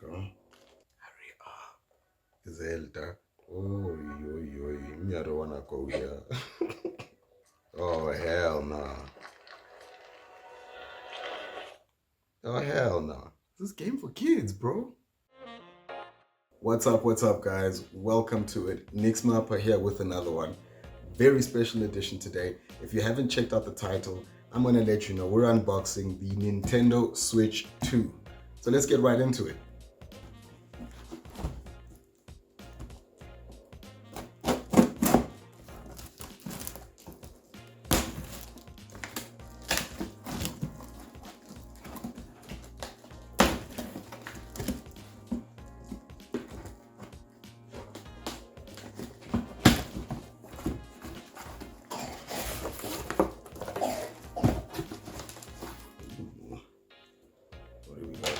go. Hurry up. Zelda. Oh, yo, I don't wanna go here. Oh, hell nah. Oh, hell nah. This game for kids, bro. What's up, guys? Welcome to it. Mapha here with another one. Very special edition today. If you haven't checked out the title, I'm going to let you know we're unboxing the Nintendo Switch 2. So let's get right into it.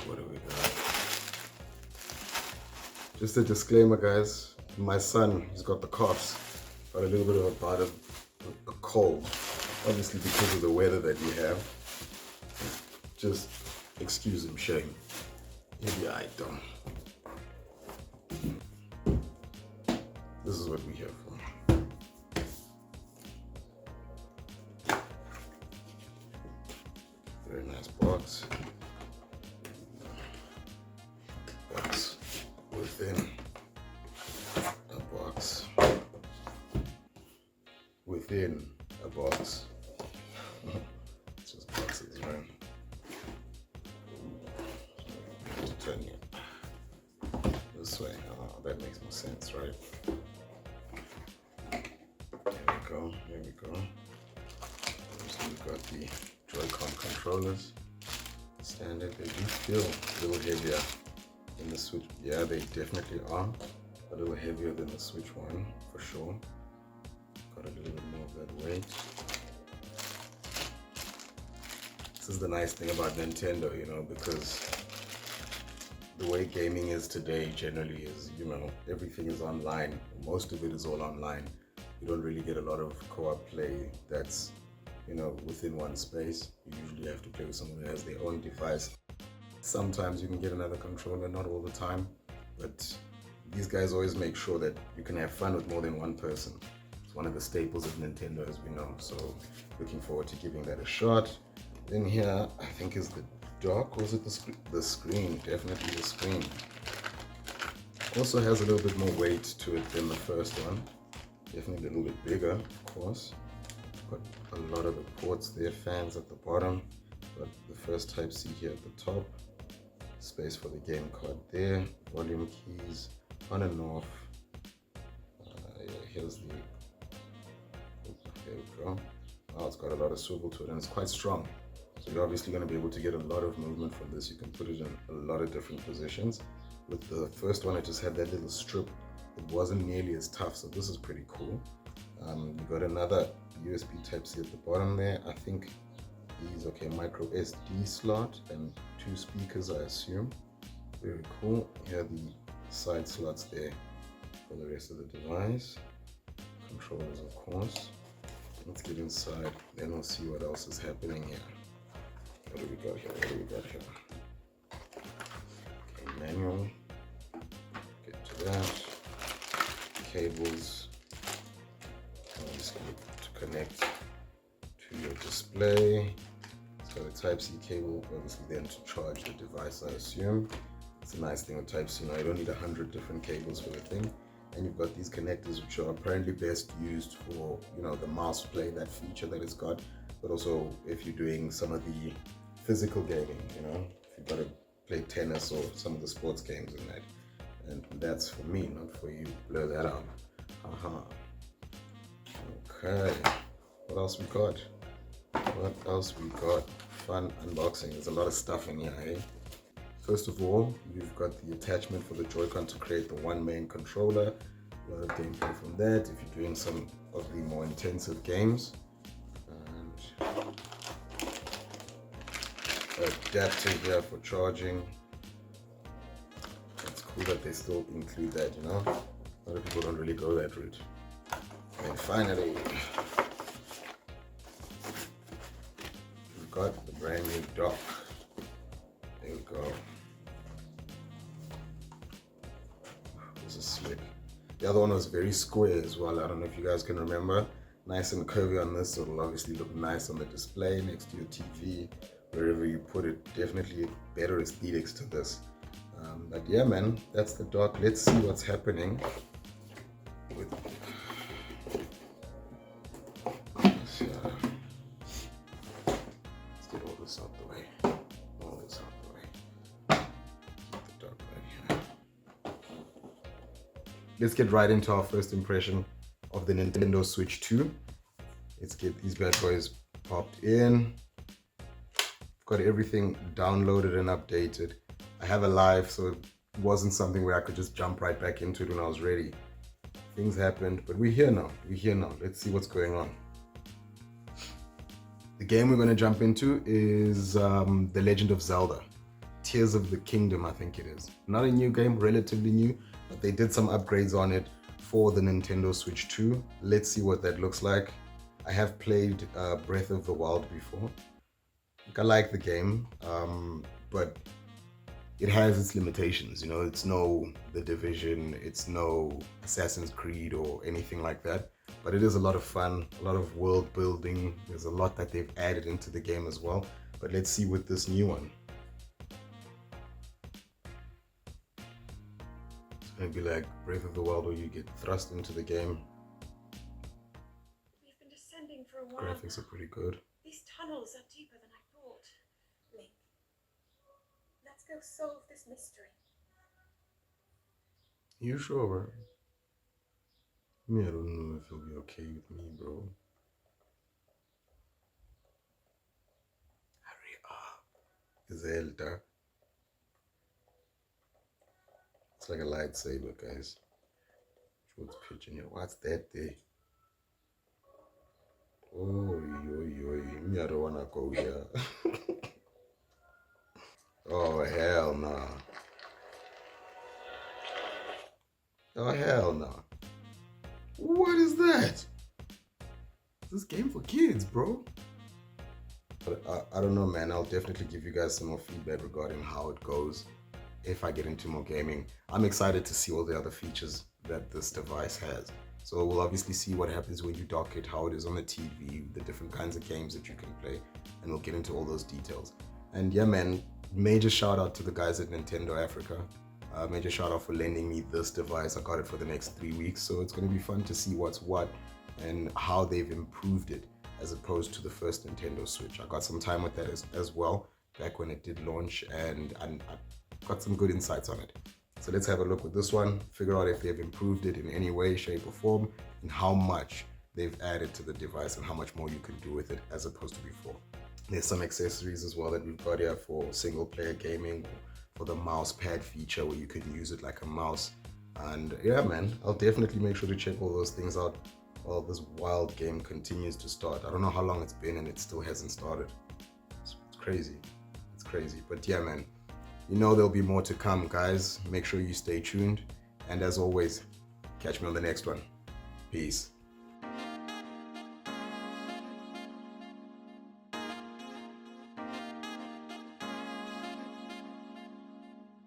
What do we got? Just a disclaimer, guys. My son, he's got the coughs. Got a little bit of a bout of a cold. Obviously because of the weather that we have. Just excuse him, shame. Maybe I don't. This is what we have for. Very nice box. Box within a box. Within a box. It's just boxes, right? Turn it this way. Oh, that makes more sense, right? There we go. So we've got the Joy-Con controllers. Standard. They do feel a little heavier than the Switch. Yeah, they definitely are. A little heavier than the Switch one, for sure. Got a little bit more of that weight. This is the nice thing about Nintendo, you know, because the way gaming is today generally is, you know, everything is online. Most of it is all online. You don't really get a lot of co-op play that's, you know, within one space. You usually have to play with someone who has their own device. Sometimes you can get another controller, not all the time, but these guys always make sure that you can have fun with more than one person. It's one of the staples of Nintendo, as we know, so looking forward to giving that a shot. Then here, I think is the dock, or is it the screen? Definitely the screen. Also has a little bit more weight to it than the first one. Definitely a little bit bigger, of course. Got a lot of the ports there, fans at the bottom. Got the first Type-C here at the top. Space for the game card there. Volume keys on and off. Yeah, here's the. There we go. Oh, it's got a lot of swivel to it and it's quite strong. So you're obviously going to be able to get a lot of movement from this. You can put it in a lot of different positions. With the first one, it just had that little strip. It wasn't nearly as tough, so this is pretty cool. You got another USB Type-C at the bottom there. I think these, okay, micro SD slot and 2 speakers, I assume. Very cool. Here are the side slots there for the rest of the device. Controllers, of course. Let's get inside, then we'll see what else is happening here. What do we got here? Okay, manual. Get to that. Cables. I'm just going to connect to your display. It's got a Type-C cable, obviously then to charge the device, I assume. It's a nice thing with Type-C, you know, you don't need 100 different cables for the thing. And you've got these connectors which are apparently best used for, you know, the mouse play, that feature that it's got, but also if you're doing some of the physical gaming, you know, if you've got to play tennis or some of the sports games and that. And that's for me, not for you. Blur that out. Okay. What else we got? Fun unboxing. There's a lot of stuff in here, eh? First of all, you've got the attachment for the Joy-Con to create the one main controller. A lot of gameplay from that if you're doing some of the more intensive games. And adapter here for charging. It's cool that they still include that, you know. A lot of people don't really go that route. And finally, we've got the brand new dock. There we go. slick. The other one was very square as well. I don't know if you guys can remember. Nice and curvy on this, so it'll obviously look nice on the display next to your TV, wherever you put it. Definitely better aesthetics to this. But yeah, man, that's the dock. Let's see what's happening with let's get all this out the way. All this out the way. Keep the dock right here. Let's get right into our first impression of the Nintendo Switch 2. Let's get these bad boys popped in. Got everything downloaded and updated. I have a live, so it wasn't something where I could just jump right back into it when I was ready. Things happened, but we're here now. We're here now. Let's see what's going on. The game we're going to jump into is The Legend of Zelda. Tears of the Kingdom, I think it is. Not a new game, relatively new, but they did some upgrades on it for the Nintendo Switch 2. Let's see what that looks like. I have played Breath of the Wild before. I like the game, but it has its limitations. You know, it's no The Division, it's no Assassin's Creed or anything like that, but it is a lot of fun, a lot of world building. There's a lot that they've added into the game as well. But let's see with this new one. It's gonna be like Breath of the Wild, where you get thrust into the game. We've been descending for a while. Graphics are pretty good. These tunnels are deeper than I thought. Link, let's go solve this mystery. You sure, bro? Me, I don't know if it'll be okay with me, bro. Hurry up, Zelda. It's like a lightsaber, guys. What's pitching here? What's that there? Oh, me, I don't wanna go here. Oh, hell no. Nah. Oh, hell no. Nah. What is that? This game for kids, bro. But I don't know, man. I'll definitely give you guys some more feedback regarding how it goes if I get into more gaming. I'm excited to see all the other features that this device has. So we'll obviously see what happens when you dock it, how it is on the TV, the different kinds of games that you can play, and we'll get into all those details. And yeah, man, major shout out to the guys at Nintendo Africa. Major shout out for lending me this device. I got it for the next 3 weeks, so it's going to be fun to see what's what and how they've improved it as opposed to the first Nintendo Switch. I got some time with that as well back when it did launch, and I got some good insights on it. So let's have a look with this one, figure out if they've improved it in any way, shape or form, and how much they've added to the device and how much more you can do with it as opposed to before. There's some accessories as well that we've got here for single player gaming, for the mouse pad feature where you can use it like a mouse. And yeah, man, I'll definitely make sure to check all those things out while this wild game continues to start. I don't know how long it's been and it still hasn't started. It's crazy. It's crazy. But yeah, man, you know there'll be more to come, guys. Make sure you stay tuned. And as always, catch me on the next one. Peace.